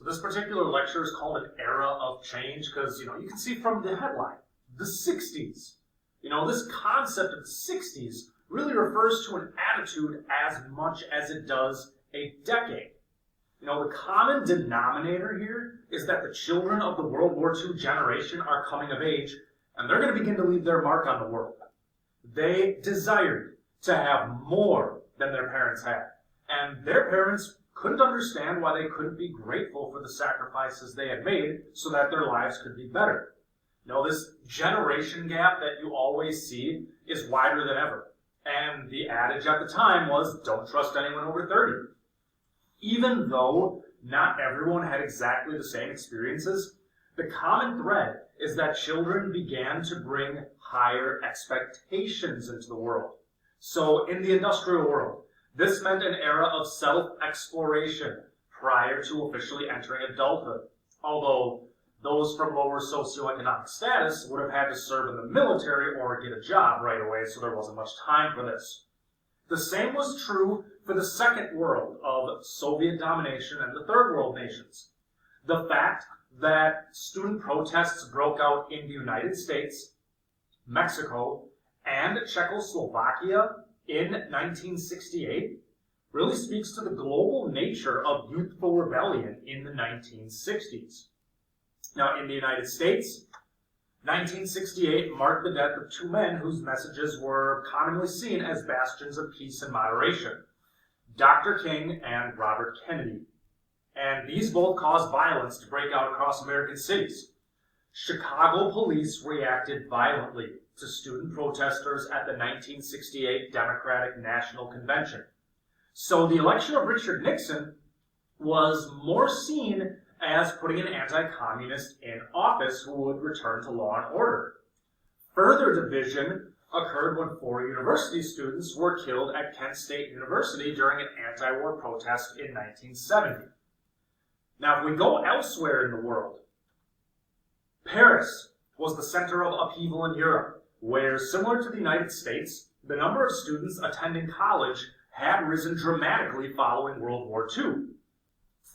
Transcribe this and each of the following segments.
So this particular lecture is called an era of change because, you can see from the headline, the 60s. This concept of the 60s really refers to an attitude as much as it does a decade. The common denominator here is that the children of the World War II generation are coming of age, and they're going to begin to leave their mark on the world. They desired to have more than their parents had, and their parents couldn't understand why they couldn't be grateful for the sacrifices they had made so that their lives could be better. This generation gap that you always see is wider than ever. And the adage at the time was, don't trust anyone over 30. Even though not everyone had exactly the same experiences, the common thread is that children began to bring higher expectations into the world. So in the industrial world, this meant an era of self-exploration prior to officially entering adulthood, although those from lower socioeconomic status would have had to serve in the military or get a job right away, so there wasn't much time for this. The same was true for the second world of Soviet domination and the third world nations. The fact that student protests broke out in the United States, Mexico, and Czechoslovakia in 1968 really speaks to the global nature of youthful rebellion in the 1960s. Now, in the United States, 1968 marked the death of two men whose messages were commonly seen as bastions of peace and moderation, Dr. King and Robert Kennedy. And these both caused violence to break out across American cities. Chicago police reacted violently to student protesters at the 1968 Democratic National Convention. So the election of Richard Nixon was more seen as putting an anti-communist in office who would return to law and order. Further division occurred when 4 university students were killed at Kent State University during an anti-war protest in 1970. Now, if we go elsewhere in the world, Paris was the center of upheaval in Europe, where, similar to the United States, the number of students attending college had risen dramatically following World War II.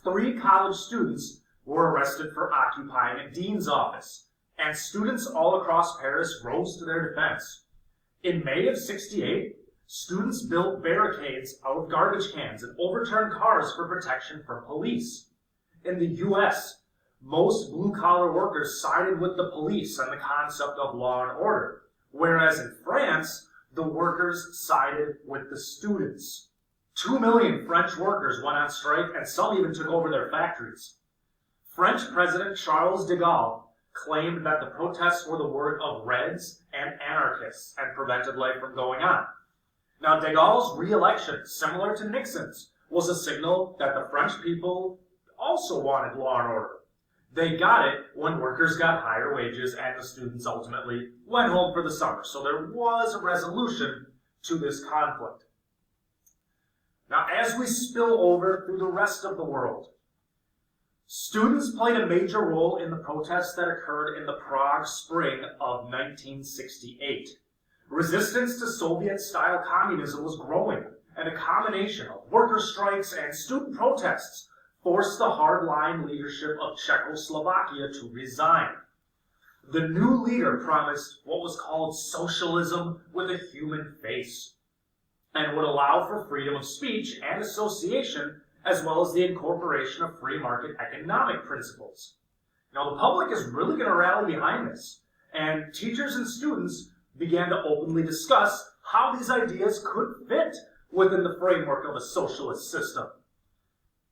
3 college students were arrested for occupying a dean's office, and students all across Paris rose to their defense. In May of '68, students built barricades out of garbage cans and overturned cars for protection from police. In the US, most blue-collar workers sided with the police on the concept of law and order, whereas in France, the workers sided with the students. 2 million French workers went on strike, and some even took over their factories. French President Charles de Gaulle claimed that the protests were the work of Reds and anarchists and prevented life from going on. Now, de Gaulle's re-election, similar to Nixon's, was a signal that the French people also wanted law and order. They got it when workers got higher wages and the students ultimately went home for the summer. So there was a resolution to this conflict. Now, as we spill over through the rest of the world, students played a major role in the protests that occurred in the Prague Spring of 1968. Resistance to Soviet-style communism was growing, and a combination of worker strikes and student protests forced the hardline leadership of Czechoslovakia to resign. The new leader promised what was called socialism with a human face, and would allow for freedom of speech and association, as well as the incorporation of free market economic principles. Now, the public is really going to rally behind this, and teachers and students began to openly discuss how these ideas could fit within the framework of a socialist system.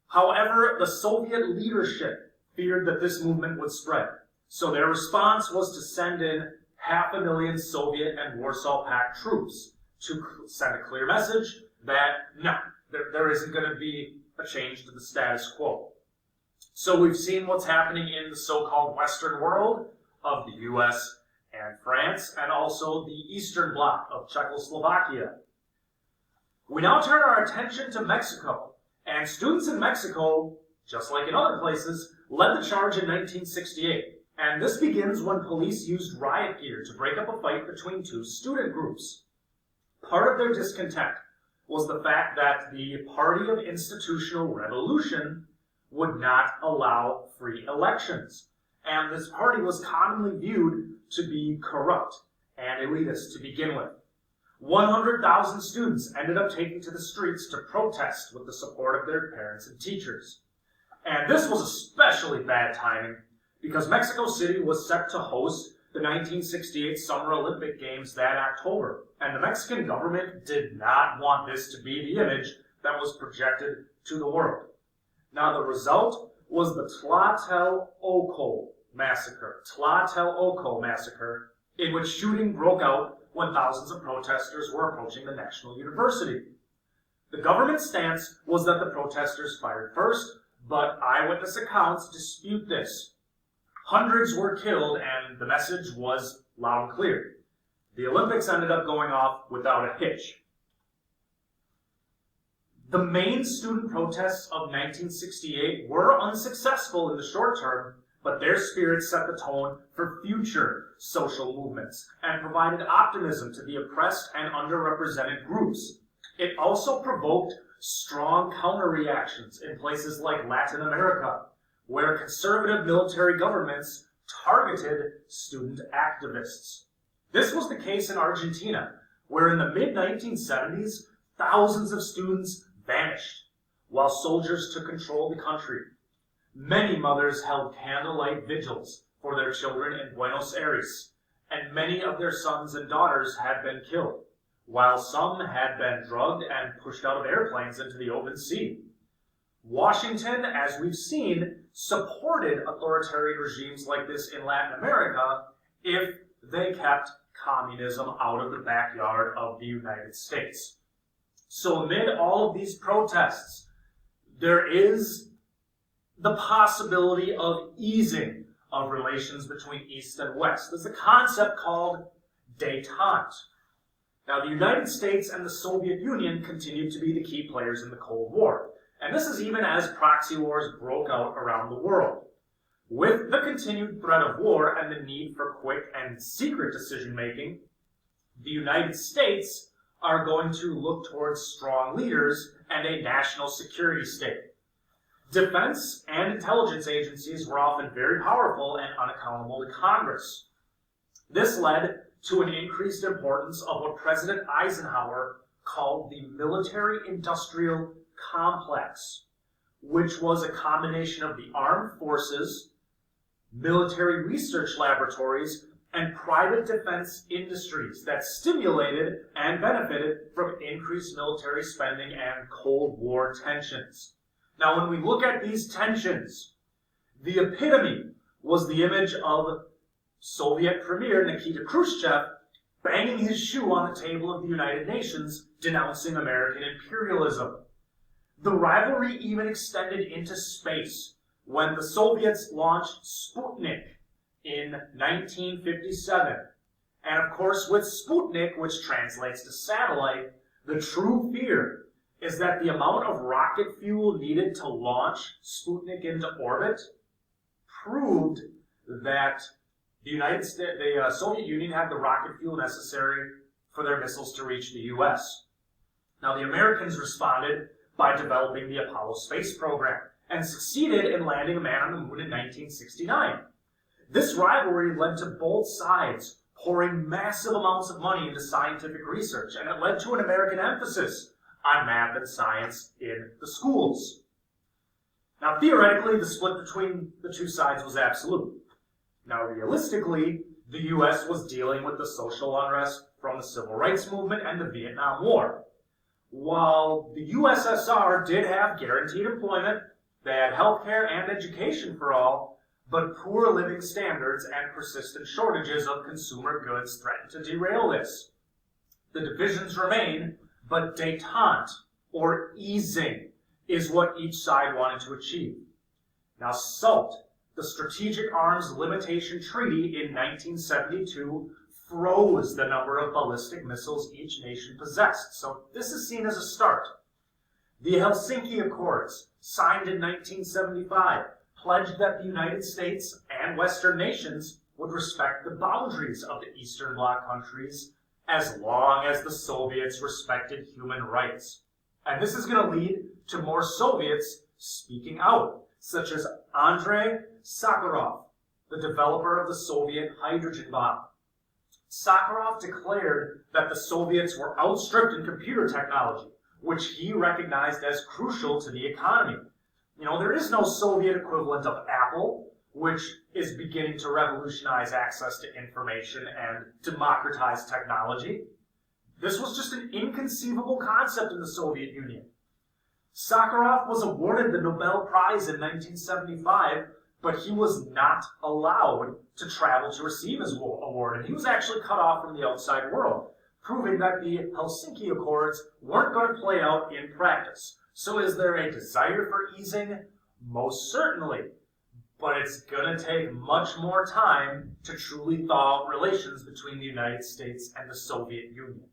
However, the Soviet leadership feared that this movement would spread, so their response was to send in 500,000 Soviet and Warsaw Pact troops to send a clear message that, no, there isn't going to be a change to the status quo. So we've seen what's happening in the so-called Western world of the US and France, and also the Eastern Bloc of Czechoslovakia. We now turn our attention to Mexico, and students in Mexico, just like in other places, led the charge in 1968. And this begins when police used riot gear to break up a fight between 2 student groups. Part of their discontent was the fact that the Party of Institutional Revolution would not allow free elections. And this party was commonly viewed to be corrupt and elitist to begin with. 100,000 students ended up taking to the streets to protest with the support of their parents and teachers. And this was especially bad timing because Mexico City was set to host the 1968 Summer Olympic Games that October, and the Mexican government did not want this to be the image that was projected to the world. Now the result was the Tlatelolco massacre, in which shooting broke out when thousands of protesters were approaching the National University. The government stance was that the protesters fired first, but eyewitness accounts dispute this. Hundreds were killed, and the message was loud and clear. The Olympics ended up going off without a hitch. The main student protests of 1968 were unsuccessful in the short term, but their spirit set the tone for future social movements and provided optimism to the oppressed and underrepresented groups. It also provoked strong counter-reactions in places like Latin America, where conservative military governments targeted student activists. This was the case in Argentina, where in the mid-1970s, thousands of students vanished, while soldiers took control of the country. Many mothers held candlelight vigils for their children in Buenos Aires, and many of their sons and daughters had been killed, while some had been drugged and pushed out of airplanes into the open sea. Washington, as we've seen, supported authoritarian regimes like this in Latin America if they kept communism out of the backyard of the United States. So amid all of these protests, there is the possibility of easing of relations between East and West. There's a concept called detente. Now, the United States and the Soviet Union continued to be the key players in the Cold War. And this is even as proxy wars broke out around the world. With the continued threat of war and the need for quick and secret decision-making, the United States are going to look towards strong leaders and a national security state. Defense and intelligence agencies were often very powerful and unaccountable to Congress. This led to an increased importance of what President Eisenhower called the military-industrial complex, which was a combination of the armed forces, military research laboratories, and private defense industries that stimulated and benefited from increased military spending and Cold War tensions. Now, when we look at these tensions, the epitome was the image of Soviet Premier Nikita Khrushchev banging his shoe on the table of the United Nations, denouncing American imperialism. The rivalry even extended into space when the Soviets launched Sputnik in 1957. And of course, with Sputnik, which translates to satellite, the true fear is that the amount of rocket fuel needed to launch Sputnik into orbit proved that the Soviet Union had the rocket fuel necessary for their missiles to reach the U.S. Now, the Americans responded by developing the Apollo space program and succeeded in landing a man on the moon in 1969. This rivalry led to both sides pouring massive amounts of money into scientific research, and it led to an American emphasis on math and science in the schools. Now, theoretically, the split between the two sides was absolute. Now, realistically, the U.S. was dealing with the social unrest from the Civil Rights Movement and the Vietnam War. While the USSR did have guaranteed employment, they had healthcare and education for all, but poor living standards and persistent shortages of consumer goods threatened to derail this. The divisions remain, but detente, or easing, is what each side wanted to achieve. Now, SALT, the Strategic Arms Limitation Treaty in 1972, froze the number of ballistic missiles each nation possessed, so this is seen as a start. The Helsinki Accords, signed in 1975, pledged that the United States and Western nations would respect the boundaries of the Eastern Bloc countries as long as the Soviets respected human rights. And this is going to lead to more Soviets speaking out, such as Andrei Sakharov, the developer of the Soviet hydrogen bomb. Sakharov declared that the Soviets were outstripped in computer technology, which he recognized as crucial to the economy. There is no Soviet equivalent of Apple, which is beginning to revolutionize access to information and democratize technology. This was just an inconceivable concept in the Soviet Union. Sakharov was awarded the Nobel Prize in 1975, but he was not allowed to travel to receive his award, and he was actually cut off from the outside world, proving that the Helsinki Accords weren't going to play out in practice. So is there a desire for easing? Most certainly. But it's going to take much more time to truly thaw out relations between the United States and the Soviet Union.